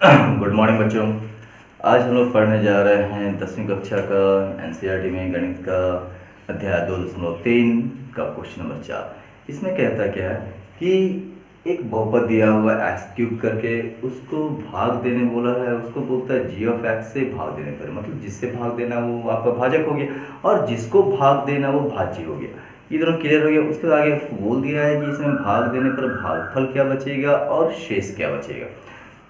Good morning बच्चों। आज हम लोग पढ़ने जा रहे हैं 10वीं कक्षा का एनसीईआरटी में गणित का अध्याय 2.3 का क्वेश्चन नंबर 4। इसमें कहता क्या है कि एक बहुपद दिया हुआ एक्स क्यूब करके उसको भाग देने बोला है। उसको बोलता है जी ऑफ एक्स से भाग देने पर, मतलब जिससे भाग देना वो आपका भाजक हो गया और जिसको भाग देना वो भाज्य हो गया। ये दोनों क्लियर हो गया। उसके आगे आपको बोल दिया है कि इसमें भाग देने पर भागफल क्या बचेगा और शेष क्या बचेगा।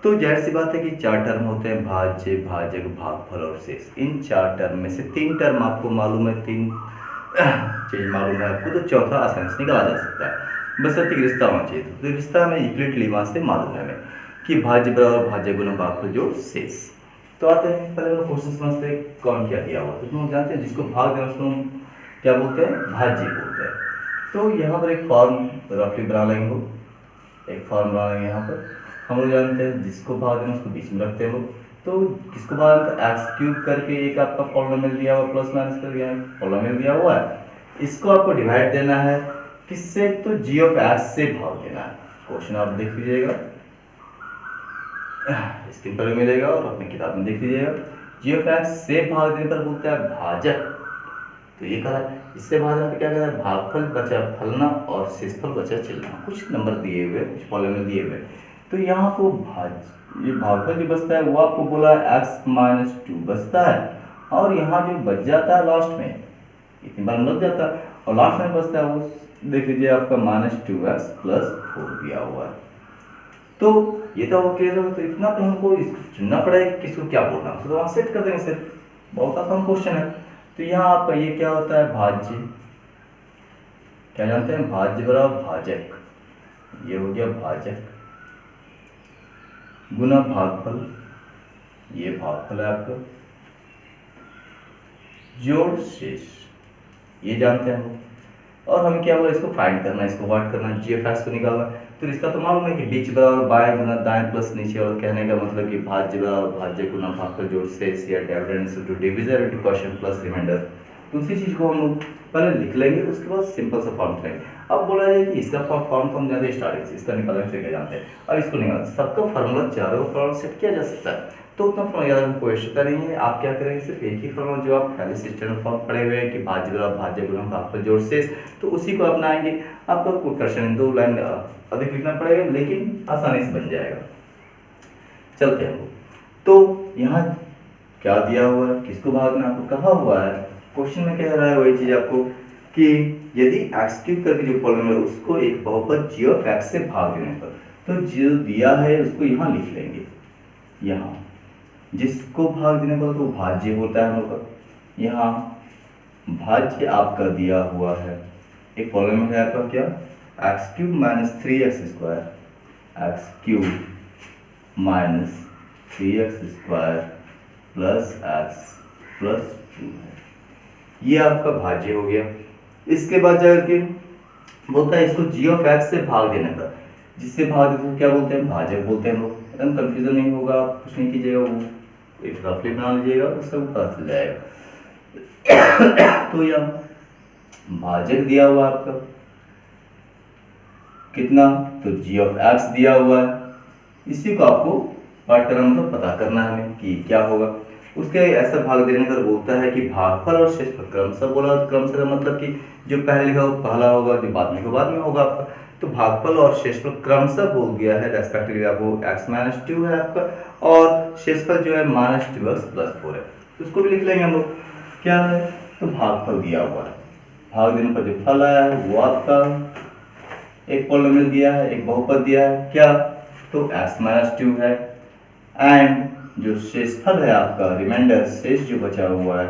तो जाहिर सी बात है कि चार टर्म होते हैं, भाज्य, भाजक, भागफल और शेष। इन चार टर्म में से तीन टर्म आपको मालूम है, तीन चीज मालूम है आपको, तो चौथा आसानी से निकाला जा सकता है, बस एक रिश्ता होना चाहिए। तो रिश्ता में यूक्लिड लेमा से मालूम है हमें कि भाज्य बराबर भाज्य गुना भागफल जोड़ शेष। तो आते हैं पहले हम क्वेश्चन समझते हैं कौन क्या दिया हुआ। तो हम जानते हैं जिसको भाग देना उसको हम क्या बोलते हैं, भाज्य बोलते हैं। तो यहाँ पर एक फॉर्म रफली बना लेंगे, एक फॉर्म बना लेंगे। यहाँ पर हम लोग जानते हैं जिसको भाग देना उसको बीच में रखते हैं लोग। तो किसको भाग देना, एक्स क्यूब करके एक आपका पॉलिनोमियल दिया हुआ, प्लस माइनस कर दिया है, पॉलिनोमियल दिया हुआ है। इसको आपको डिवाइड देना है किससे, तो जी ऑफ एक्स से भाग देना है। क्वेश्चन आप देख लीजिएगा, स्क्रीन पर मिलेगा और अपनी किताब में देख लीजिएगा। जी ऑफ एक्स से भाग देने पर बोलता है भाजक। तो ये कहा इससे भागने पर क्या कहता है, भागफल बचा फलना और शेषफल बचा चलना। कुछ नंबर दिए हुए, कुछ पॉलिनोमियल दिए हुए। तो यहाँ को ये भागफल जो बचता है वो आपको बोला x-2 बचता है, और यहाँ जो बच जाता है लास्ट में, इतनी बार बच जाता है और लास्ट में बचता है वो देख लीजिए आपका -2x + 4 दिया हुआ है। तो ये तो वो क्लियर होगा। तो इतना तो हमको इसको चुनना पड़ेगा कि किसको क्या बोलना है, तो वहाँ सेट कर देंगे सिर्फ। बहुत आसान क्वेश्चन है। तो यहाँ आपका ये क्या होता है, भाज्य, क्या जानते हैं, भाज्य बराबर भाजक, ये हो गया भाजक, गुना भागफल, ये भागफल है आपका, जोड़ शेष, ये जानते हैं हम। और हमें क्या बोला, इसको फाइंड करना है, इसको वाट करना है, जी ऑफ एक्स को निकालना है। तो रिश्ता तो मालूम है कि बीच बराबर बाएं गुना दाएं प्लस नीचे, और कहने का मतलब कि भाज्य बराबर भाज्य गुना भागफल जोड़ शेष, या dividend into divisor into quotient plus remainder. तो उसी चीज को हम लोग पहले लिख लेंगे, उसके बाद सिंपल सा फॉर्म करेंगे। अब बोला जाए कि इसका फॉर्म तो हम जानते हैं स्टार्टिंग से, इसका निकालने से क्या जानते हैं, अब इसको निकाल सबका फार्मूला चारों फॉर्म सेट किया जा सकता है। तो उतना फॉर्म याद रखने कोई आवश्यकता नहीं है। आप क्या करेंगे, सिर्फ एक ही फॉर्मूला जो आप पहले से स्टैंडर्ड फॉर्म पढ़े हुए हैं कि भाज्य बराबर भाज्य गुना भागफल जोड़ शेष, तो उसी को अपनाएंगे। आपको कोई क्वेश्चन 2 लाइन अधिक लिखना पड़ेगा, लेकिन आसानी से बन जाएगा। चलते हैं। तो यहाँ क्या दिया हुआ है, किसको भागना आपको कहा हुआ है, क्वेश्चन में कह रहा है वही चीज आपको कि यदि एक्स क्यूब करके जो पॉलिनोमियल उसको एक बहुपद जी ऑफ एक्स से भाग देने पर, तो जो दिया है उसको यहाँ लिख लेंगे। यहाँ जिसको भाग देने पर तो भाज्य होता है हम लोग का। यहाँ भाज्य आपका दिया हुआ है, एक पॉलिनोमियल है आपका क्या, x cube minus 3x square, x cube minus 3x square plus x plus 2 है। ये आपका भाज्य हो गया। इसके बाद जाकर के बोलता है इसको जी ऑफ एक्स से भाग देने पर, जिससे भाग देते क्या बोलते हैं, भाजक बोलते हैं हम लोग। एकदम कंफ्यूजन नहीं होगा, कुछ नहीं कीजिएगा, वो एक रफली बना लीजिएगा, उससे पता चल जाएगा। तो यहाँ भाजक दिया हुआ आपका कितना, तो जी ऑफ एक्स दिया हुआ है। इसी को आपको पाठ करना, मतलब पता करना है हमें कि क्या होगा। उसके ऐसा भाग देने पर बोलता है कि भागफल और शेषफल क्रमशः बोला, क्रमशः मतलब कि जो पहले लिखा वो पहला होगा, जो बाद में लिखा बाद में होगा आपका। तो भागफल और शेषफल क्रमशः बोल दिया है, रेस्पेक्टिवली आपको x-2 है आपका, और शेषफल जो है -2x + 4 है। तो उसको भी लिख लेंगे हम लोग। क्या है, तो भागफल दिया हुआ है, भाग देने पर जो फल आया है वो आपका एक पॉलिनोमियल दिया है, एक बहुपद दिया है क्या, तो x-2 है, एंड जो शेषफल है आपका रिमाइंडर शेष जो बचा हुआ है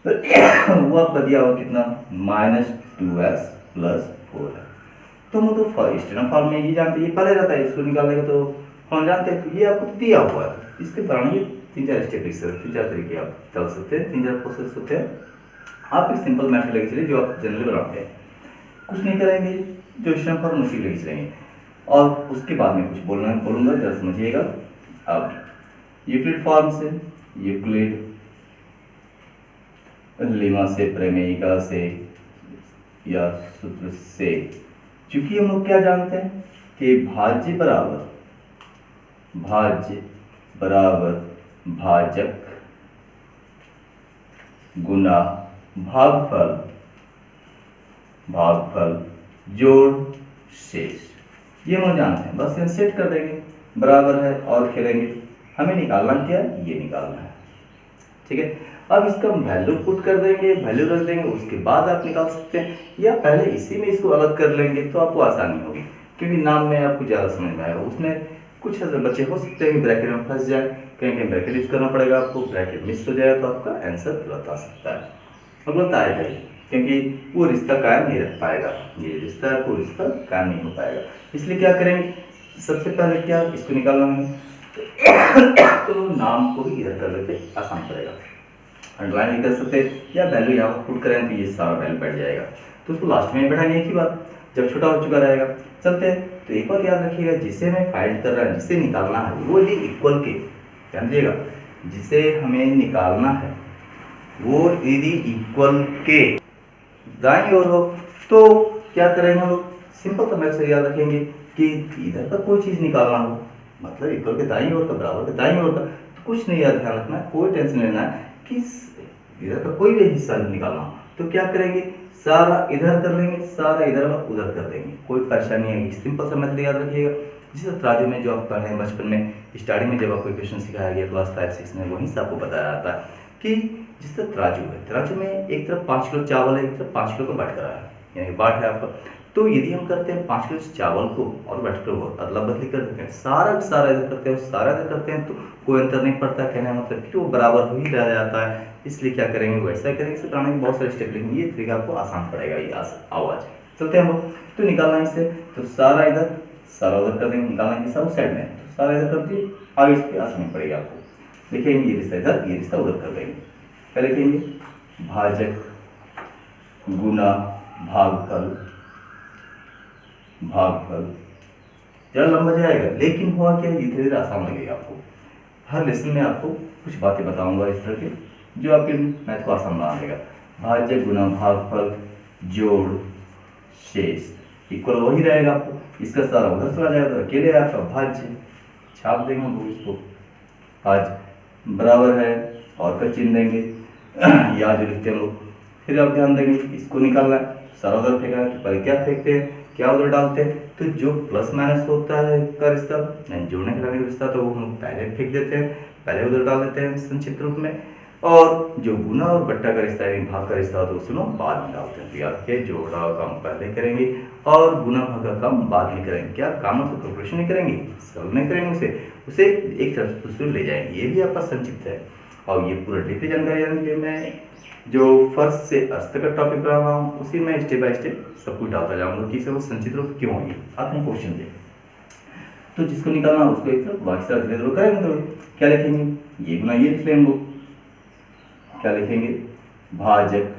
वो आपका दिया हुआ कितना, -2x + 4 है। तो हम तो स्टैंडर्ड फॉर्म में ये जानते हैं, ये पहले रहता है, इसको निकालने का तो हम जानते हैं। तो ये आपको दिया हुआ है, इसके कारण ये 3-4 स्टेप लिख सकते, 3-4 तरीके आप चल सकते हैं, 3-4 प्रोसेस होते हैं। आप एक सिंपल मेथड लेके चलिए जो आप जनरली बनाते हैं, कुछ नहीं करेंगे, जो स्टैंडर्ड फॉर्म उसी लेके चलेंगे। और उसके बाद में कुछ बोलूँगा, जरा समझिएगा। अब यूक्लिड फॉर्म से, यूक्लिड लेमा से, प्रमेयिका से या सूत्र से, चूंकि हम लोग क्या जानते हैं कि भाज्य बराबर भाज्य बराबर भाजक गुना भागफल, भागफल जोड़ शेष। ये हम जानते हैं, बस ये सेट कर देंगे, बराबर है और खेलेंगे। हमें निकालना क्या है, ये निकालना है, ठीक है। अब इसका हम वैल्यू पुट कर देंगे, वैल्यू रख देंगे, उसके बाद आप निकाल सकते हैं, या पहले इसी में इसको अलग कर लेंगे तो आपको आसानी होगी, क्योंकि नाम में आपको ज़्यादा समझ में आएगा। उसमें कुछ बच्चे हो सकते हैं ब्रैकेट में फंस जाए, कहीं कहीं ब्रैकेट यूज करना पड़ेगा आपको, ब्रैकेट मिस हो जाए तो आपका आंसर गलत आ सकता है, और गलत आएगा ही, क्योंकि वो रिश्ता कायम नहीं रख पाएगा, ये रिश्ता को रिश्ता कायम नहीं हो पाएगा। इसलिए क्या करेंगे, सबसे पहले क्या इसको निकालना है, तो नाम को ही इधर कर लेते, आसान पड़ेगा। अंडरलाइन भी कर सकते हैं, या वैल्यू यहाँ पर पुट करें तो ये सारा वैल्यू बैठ जाएगा, तो उसको लास्ट में बैठाएंगे एक ही बार, जब छोटा हो चुका रहेगा। चलते हैं, तो एक बार याद रखिएगा, जिसे हमें फाइंड कर रहा है, जिसे निकालना है, वो यदि इक्वल के, ध्यान दीजिएगा, जिसे हमें निकालना है वो यदि इक्वल के दाईं ओर हो तो क्या करेंगे हम लोग, सिंपल तो मैथ से याद रखेंगे कि इधर का कोई चीज़ निकालना हो, मतलब इक्वल के दाईं ओर का, बराबर के दाईं ओर का, तो कुछ नहीं याद ध्यान रखना है, कोई टेंशन लेना है कि इधर का कोई भी हिस्सा नहीं निकालना, तो क्या करेंगे, सारा इधर कर लेंगे, सारा इधर और उधर कर देंगे, कोई परेशानी नहीं है। सिंपल सा मेथड याद रखिएगा, जिस तराजू में जो आप पढ़े हैं बचपन में, स्टार्टिंग में जब आपको क्वेश्चन सिखाया गया क्लास 5-6 में, वहीं से आपको बताया जाता है कि जिस तरह तराजू है, तराजू में एक तरफ 5 किलो चावल है, एक तरफ 5 किलो का बाटकरा है, यानी बाट है आपका। तो यदि हम करते हैं 5 किलो चावल को और बाटकरे को अदला बदली कर देते हैं, सारा सारा इधर करते हैं, सारा इधर करते हैं, तो कोई अंतर नहीं पड़ता, कहने का मतलब फिर वो बराबर हो ही रह जाता है। इसलिए क्या करेंगे, वैसा करेंगे, इसे बनाने के बहुत सारे स्टेप लेंगे, ये तरीका आपको आसान पड़ेगा, ये आवाज। चलते हैं हम लोग, तो निकालना इसे, तो सारा इधर सारा उधर कर देंगे, निकालना है सब साइड में, तो सारा इधर कर दिए, आगे इसके आसानी पड़ेगी आपको। लिखेंगे ये रिश्ता इधर, ये रिश्ता उधर कर देंगे। क्या लिखेंगे, भाजक गुना भागफल, भागफल जरा लंबा जाएगा, लेकिन हुआ क्या, ये धीरे धीरे आसान लगेगा आपको। हर लेसन में आपको कुछ बातें बताऊंगा इस तरह की जो आपके मैथ को आसान बना देगा। भाज्य गुना भागफल जोड़ शेष इक्वल वही रहेगा आपको, इसका सारा उधर चला जाएगा तो अकेले आपका भाज्य छाप देंगे हम इसको, भाज्य बराबर है और का चिन्ह देंगे, यहाँ जो लिखते हैं हम लोग। फिर आप ध्यान देंगे इसको निकालना है, सारा उधर फेंका है, तो पहले क्या फेंकते हैं, क्या उधर डालते हैं, तो जो प्लस माइनस होता है का रिश्ता, जोड़ने घटाने का रिश्ता, तो वो हम पहले फेंक देते हैं, पहले उधर डाल देते हैं संक्षिप्त रूप में, और जो गुना और बट्टा का रिश्ता है, भाग का रिश्ता, तो उसमें बाद में डालते हैं। तो याद के जोड़ा का काम पहले करेंगे और गुना भाग का काम बाद में करेंगे। क्या काम है, तो कैलकुलेशन नहीं करेंगे, सॉल्व नहीं करेंगे, उसे एक तरफ से दूसरे ले जाएंगे। ये भी आपका संक्षिप्त है, और ये पूरा डीपली जानकारी मैं जो फर्स्ट से अर्थ तक का टॉपिक पढ़ा रहा हूँ, उसी में स्टेप बाय स्टेप सब कुछ डालता जाऊंगा कि वो संचित रूप क्यों है। आपने क्वेश्चन दे, तो जिसको निकालना उसको एक तरफ, बाकी सारा धीरे धीरे करेंगे। तो क्या लिखेंगे, ये गुना ये लिख लेंगे, क्या लिखेंगे, भाजक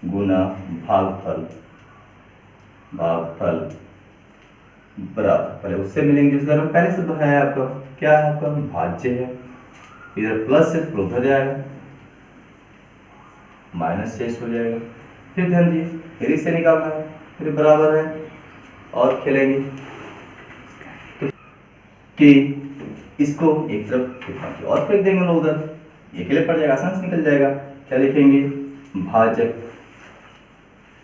गुना भागफल, भागफल बराबर, पहले उससे मिलेंगे जिस घर में पहले से है आपका, क्या है आपका भाज्य है, इधर प्लस से उधर जाएगा, माइनस शेष हो जाएगा। फिर ध्यान दिए, फिर इससे निकालना है, फिर बराबर है और खेलेंगे, तो कि इसको एक तरफ और फेंक देंगे लोग उधर, ये के लिए पड़ जाएगा, आसान से निकल जाएगा। क्या लिखेंगे, भाजक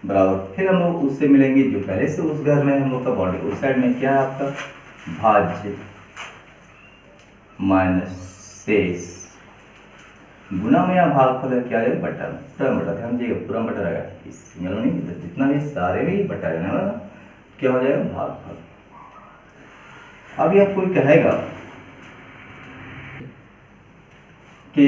बराबर, फिर हम लोग उससे मिलेंगे जो पहले से उस घर में हम लोग का बॉडी, उस साइड में क्या है आपका भाज्य माइनस शेष, गुना में या भागफल है, क्या है बटा, पूरा बटा, ध्यान दीजिएगा पूरा बटा रहेगा, इस सिंगल में नहीं, जितना भी सारे में बटा रहना है, क्या हो जाएगा भागफल। अब यह कोई कहेगा कि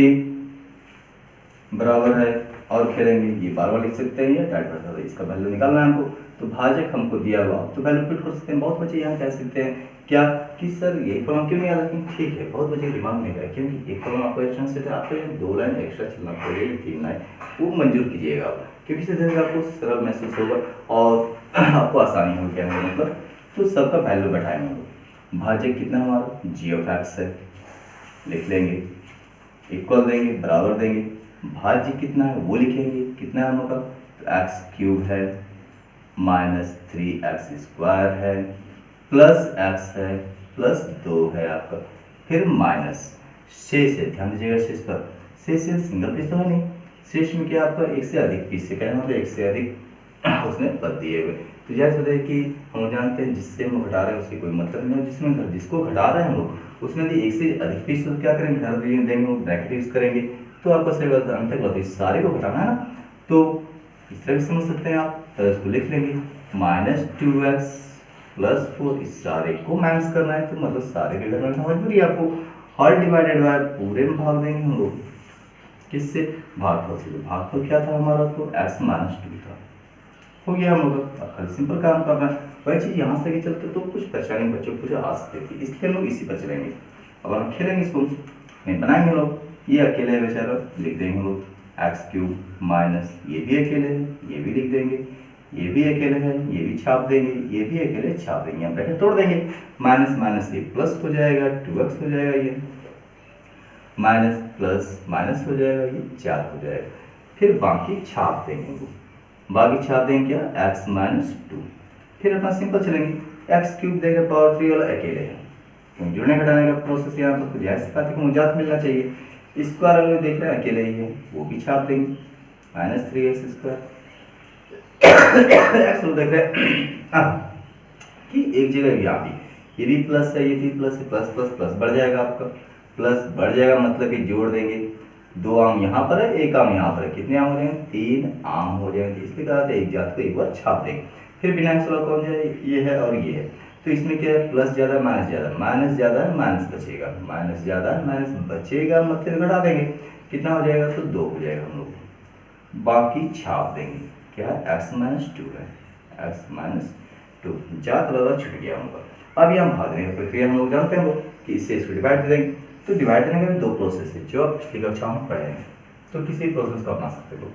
बराबर है और खेलेंगे, ये बार बार लिख सकते हैं या टाइट कर सकते हैं, इसका वैल्यू निकालना है हमको, तो भाजक हमको दिया हुआ, तो वैल्यू पुट कर सकते हैं। बहुत बच्चे यहाँ कह सकते हैं क्या कि सर ये फॉर्म क्यों नहीं याद रखें, ठीक है, बहुत बच्चे दिमाग में गया, क्योंकि एक फॉर्म आपको एक्शन से आपको 2 लाइन एक्स्ट्रा चलना पड़ेगा, 3 लाइन वो मंजूर कीजिएगा आप, क्योंकि इससे जैसे आपको सरल महसूस होगा और आपको आसानी होगी कहने का मतलब। तो सबका वैल्यू बैठाएंगे, भाजक कितना हमारा जी ऑफ एक्स है, लिख लेंगे, इक्वल देंगे, बराबर देंगे, भाज्य कितना है वो लिखेंगे, कितना है हम लोग का, तो एक्स क्यूब है माइनस 3x स्क्वायर है प्लस एक्स है प्लस 2 है आपका, फिर माइनस शेष है, ध्यान दीजिएगा शेष पर, शेष सिंगल पीस तो है नहीं, शेष में क्या आपका एक से अधिक पीस है, कहना मतलब एक से अधिक उसमें पद दिए हुए। तो जैसे होता है कि हम जानते हैं जिससे हम घटा रहे हैं उसकी कोई मतलब नहीं है, जिसमें जिसको घटा रहे हैं हम लोग उसमें यदि एक से अधिक पीस तो क्या करेंगे, घटा देंगे, ब्रैकेट यूज करेंगे, तो आपका सही बात अंत तक बात सारे को घटाना है ना, तो इस तरह भी समझ सकते हैं आप, तो इसको लिख लेंगे -2x प्लस 4, इस सारे को माइनस करना है तो मतलब सारे के करना समझ में आपको, हर डिवाइडेड बाय पूरे में भाग देंगे हम लोग, किससे, भागफल से। भागफल क्या था हमारा, तो x -2 था, हो गया हम लोग, अब खाली सिंपल काम करना है। वही चीज यहाँ से चलते तो कुछ परेशानी बच्चों को आ सकती थी, इसलिए हम लोग इसी पर चलेंगे। अब हम खेलेंगे इसको, नहीं बनाएंगे लोग, ये अकेले है बेचारा, लिख देंगे लोग x³ माइनस, ये भी अकेले है, ये भी लिख देंगे, ये भी अकेले है, ये भी छाप देंगे, ये भी अकेले छाप देंगे, हम ब्रैकेट तोड़ देंगे, माइनस माइनस ये प्लस हो जाएगा, 2x हो जाएगा, ये माइनस प्लस माइनस हो जाएगा, ये 4 हो जाएगा, फिर बाकी छाप देंगे, बाकी छाप देंगे क्या, x -2, फिर अपना सिंपल चलेंगे, x³ देख रहे पावर 3 वाला अकेले है, क्योंकि जुड़ने घटाने का प्रोसेस यहाँ पर, तो जैसे बात को मुझात मिलना चाहिए, स्क्वायर वाले देख रहे हैं अकेले ही है, वो भी छाप देंगे, -3x² x देख रहे हैं कि एक जगह यहाँ भी ये भी प्लस है, ये भी प्लस है, प्लस प्लस प्लस बढ़ जाएगा आपका, प्लस बढ़ जाएगा मतलब कि जोड़ देंगे, 2 आम यहाँ पर है, 1 आम यहाँ पर है, कितने आम हो जाएंगे, 3 आम हो जाएंगे, इसलिए कहा था एक जात को एक बार छाप देंगे। फिर बिना एक्स वाला कौन है, ये है और ये है, तो इसमें क्या है, प्लस ज्यादा माइनस ज्यादा, माइनस ज्यादा माइनस बचेगा, माइनस ज्यादा माइनस बचेगा मतलब घटा देंगे, कितना हो जाएगा, तो 2 हो जाएगा हम लोग, बाकी छाप देंगे, क्या है, x -2 है, x -2, जात वाला छूट गया हम लोग। अब हम भागने की प्रक्रिया हम लोग जानते हैं कि इससे इसको डिवाइड कर देंगे, तो डिवाइड करने का भी 2 प्रोसेस है जो आप पिछली कक्षा में पढ़े हैं, तो किसी प्रोसेस को अपना सकते हो,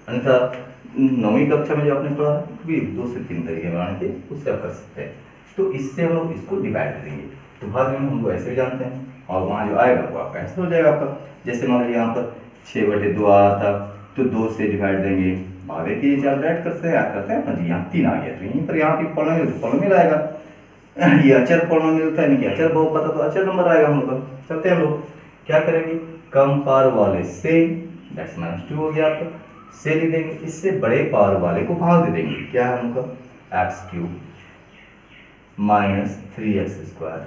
अन्यथा 9वीं कक्षा में जो आपने पढ़ा भी 2 से 3 तरीके बनाने के, उससे आप कर सकते हैं। तो इससे हम लोग इसको डिवाइड करेंगे, तो भाग में हम लोग ऐसे भी जानते हैं, और वहाँ जो आएगा वो आपका आंसर हो जाएगा आपका। जैसे मान लीजिए यहाँ पर 6/2 आ रहा था, तो 2 से डिवाइड देंगे, भागे की 4 डिवाइड करते हैं ना जी, यहाँ 3 आ गया, तो यहीं पर यहाँ पे पॉलिनोमियल तो पॉलिनोमियल आएगा, ये अचर पॉलिनोमियल था, नहीं अचर बहुत पता तो अचर नंबर आएगा हम लोग। चलते हैं हम लोग क्या करेंगे, कम पावर वाले से x -2 हो गया आपका, से लिख देंगे, इससे बड़े पावर वाले को भाग दे देंगे, क्या है उनका, x³ -3x²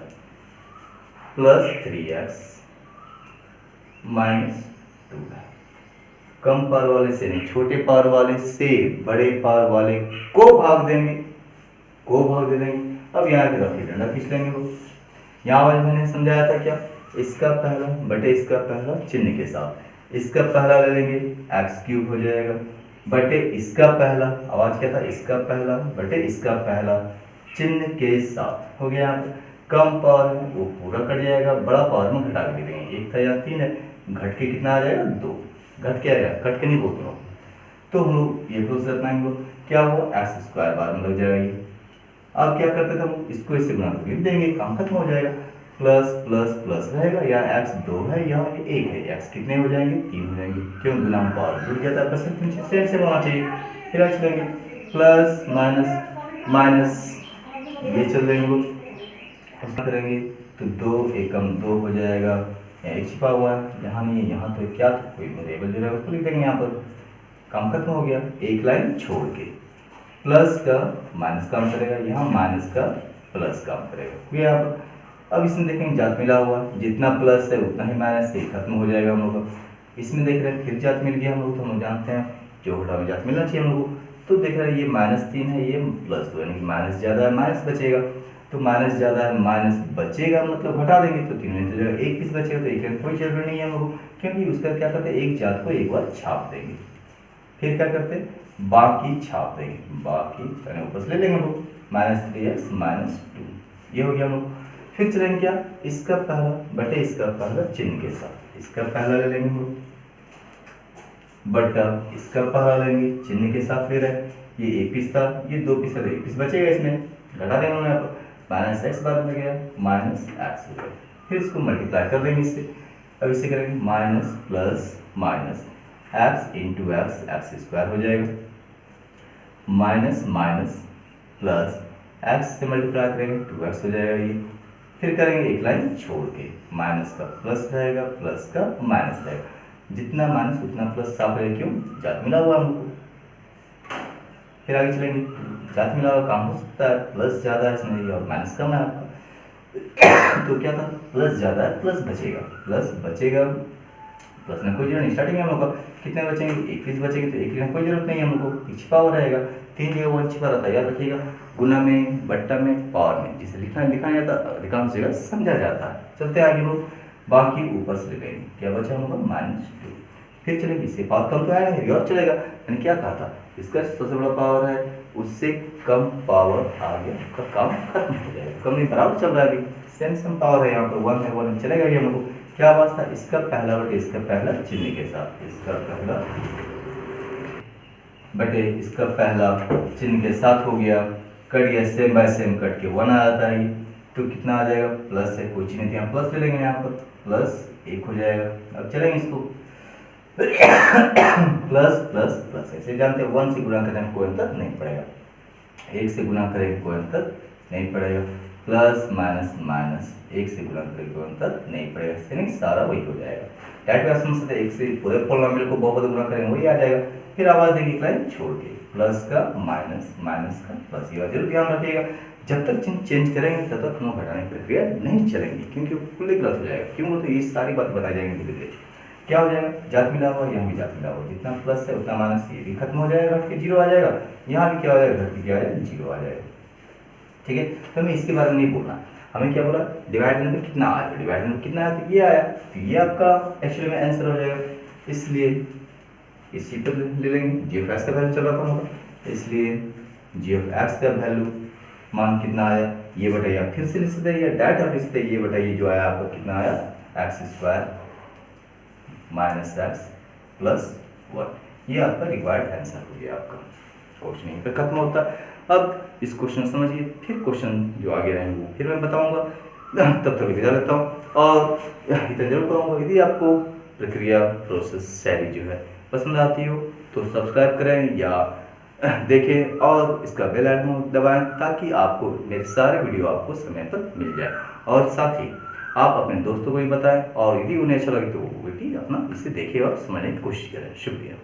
प्लस 3x -2 है। कम पावर वाले से नहीं, छोटे पावर वाले से बड़े पावर वाले को भाग देंगे, को भाग दे देंगे। अब यहाँ की रफी डंडा खींच लेंगे लोग, यहाँ पर मैंने समझाया था क्या, इसका पहला बटे इसका पहला चिन्ह के साथ, इसका पहला ले लेंगे x³ हो जाएगा, बटे इसका पहला, आवाज क्या था, इसका पहला बटे इसका पहला चिन्ह के साथ, हो गया। यहाँ पे कम पावर है वो पूरा कट जाएगा, बड़ा पावर में घटा के देंगे, 1 था यहाँ 3 है, घट के कितना आ जाएगा, 2, घट के आएगा, कट के नहीं बोलते हो, तो हम लोग ये प्रोसेस अपनाएंगे, क्या हो, x² बार में लग जाएगा ये। अब क्या करते थे हम, इसको इससे गुणा करके लिख देंगे, काम खत्म हो जाएगा, प्लस प्लस प्लस रहेगा, यहाँ x 2 है, यहाँ 1 है, x कितने हो जाएंगे, 3 हो जाएंगे, क्यों, गुना पावर जुड़ गया था, सेम से होना चाहिए। फिर x लेंगे, प्लस माइनस माइनस, ये चल देंगे लोग, करेंगे तो 2 एकम 2 हो जाएगा, एक छिपा हुआ है, यहाँ नहीं है, यहाँ तो क्या था, कोई वेरिएबल जो है उसको लिख देंगे, यहाँ पर काम खत्म हो गया, एक लाइन छोड़ के, प्लस का माइनस काम करेगा, यहाँ माइनस का प्लस काम करेगा, यहाँ पर। अब इसमें देखेंगे जात मिला हुआ, जितना प्लस है उतना ही माइनस से खत्म हो जाएगा हम लोग का। इसमें देख रहे हैं फिर जात मिल गया हम लोग, तो हम लोग जानते हैं चौघटा में जात मिलना चाहिए हम लोग, तो देख रहे हैं ये -3 है, ये +2, यानी कि माइनस ज़्यादा है माइनस बचेगा, तो माइनस ज़्यादा है माइनस बचेगा मतलब घटा देंगे, तो 3 में तो जगह 1 पीस बचेगा, तो 1 में कोई जरूरत नहीं है हम लोग, क्योंकि उसका क्या करते हैं, एक जात को एक बार छाप देंगे, फिर क्या करते हैं, बाकी छाप देंगे, बाकी ऊपर से ले लेंगे हम लोग, -3x -2, ये हो गया हम लोग। फिर चलेंगे क्या, इसका पहला बटे इसका पहला चिन्ह के साथ, इसका पहला ले लेंगे हम लोग, बटा इसका पहला लेंगे चिन्ह के साथ, ले रहे ये 1 पीस था, ये 2 पीस था, 1 पीस बचेगा, इसमें घटा देंगे यहाँ पर, -x बाद में गया -x हो गया, फिर इसको मल्टीप्लाई कर देंगे इससे। अब इसे करेंगे minus plus minus x into x, x² हो जाएगा, माइनस माइनस प्लस x से मल्टीप्लाई करेंगे 2x हो जाएगा ये, फिर करेंगे एक लाइन छोड़ के, माइनस का प्लस रहेगा, प्लस का माइनस रहेगा, जितना माइनस उतना प्लस साफ रहेगा, क्यों जात मिला हुआ हमको। फिर आगे चलेंगे, जात मिला हुआ काम हो सकता है, प्लस ज़्यादा है इसमें और माइनस कम है आपका तो क्या था, प्लस ज़्यादा है, प्लस बचेगा, प्लस बचेगा, प्लस में कोई जरूरत नहीं, स्टार्टिंग में हम लोग का कितने बचेंगे, 21 बचेंगे, तो 21 में कोई जरूरत नहीं है हम लोग को, छिपा हुआ रहेगा, 3 जगह 1 छिपा रहता है, याद रखिएगा, गुना में, बट्टा में, पावर में, जिसे लिखा नहीं जाता अधिकांश जगह समझा जाता है। चलते आगे लोग, बाकी ऊपर से लिखेंगे, क्या बचा हम लोग -2, फिर चलेंगे, इससे पावर कम तो आया नहीं, और चलेगा, मैंने क्या कहा था, इसका सबसे बड़ा पावर है, उससे कम पावर आ गया, उसका काम खत्म हो जाएगा, कम नहीं बराबर चल रहा है अभी, सेम पावर है, यहाँ पर 1 है, 1 में चलेगा ये हम लोग, क्या बात था, इसका पहला बटे इसका पहला चिन्ह के साथ, इसका पहला बटे इसका पहला चिन्ह के साथ हो गया, कट गया, सेम बाय सेम कट के 1 आ जाता है, तो कितना आ जाएगा, प्लस है, कोई चिन्ह यहाँ प्लस ले लेंगे, यहाँ पर +1 हो जाएगा। अब चलेंगे इसको प्लस प्लस प्लस, ऐसे जानते हैं 1 से गुणा करें कोई अंतर नहीं पड़ेगा, 1 से गुणा करें कोई अंतर नहीं पड़ेगा, प्लस माइनस माइनस 1 से गुणा करें कोई अंतर नहीं पड़ेगा, यानी सारा वही हो जाएगा। डायरेक्ट क्वेश्चन से 1 से पूरे पॉलिनोमियल को बहुपद गुणा करेंगे वही आ जाएगा, फिर आवाज देंगे लाइन छोड़ के, प्लस का माइनस, माइनस का प्लस, ये जरूर ध्यान रखिएगा, जब तक चिन्ह चेंज करेंगे तब तक हम घटाने की प्रक्रिया नहीं चलेंगी, क्योंकि फुल्ली गलत हो जाएगा, क्यों तो ये सारी बात बताई जाएंगी धीरे धीरे। क्या हो जाएगा, जात मिला हुआ, यहाँ भी जात मिला हुआ, जितना प्लस है उतना माइनस, ये भी खत्म हो जाएगा, घट के 0 आ जाएगा, यहाँ भी क्या हो जाएगा, घट के क्या आ जाएगा, 0 आ जाएगा। ठीक है, तो हमें इसके बारे में नहीं बोलना, हमें क्या बोला, डिवाइड में कितना आया, डिवाइड में कितना आया, तो ये आया, तो ये आपका एक्चुअली में आंसर हो जाएगा, इसलिए इसी पर ले लेंगे, जी ऑफ एक्स का वैल्यू चल रहा था होगा, इसलिए जी ऑफ एक्स का वैल्यू मान कितना आया, ये बताइए, फिर से लिख सकते हैं या डायरेक्ट आप लिख सकते हैं, ये बताइए जो आया आपका कितना आया, x² -x + 1, ये आपका रिक्वायर्ड आंसर हो गया, आपका क्वेश्चन यहीं पर खत्म होता है। अब इस क्वेश्चन समझिए, फिर क्वेश्चन जो आगे रहेंगे वो फिर मैं बताऊंगा, तब तक विदा लेता हूँ, और इतना जरूर कहूँगा, यदि आपको प्रक्रिया प्रोसेस शैली जो है पसंद आती हो तो सब्सक्राइब करें या देखें, और इसका बेल आइकन दबाएं ताकि आपको मेरे सारे वीडियो आपको समय पर मिल जाए, और साथ ही आप अपने दोस्तों को भी बताएं, और यदि उन्हें अच्छा लगे तो वो भी अपना इसे देखें और समझने की कोशिश करें। शुक्रिया।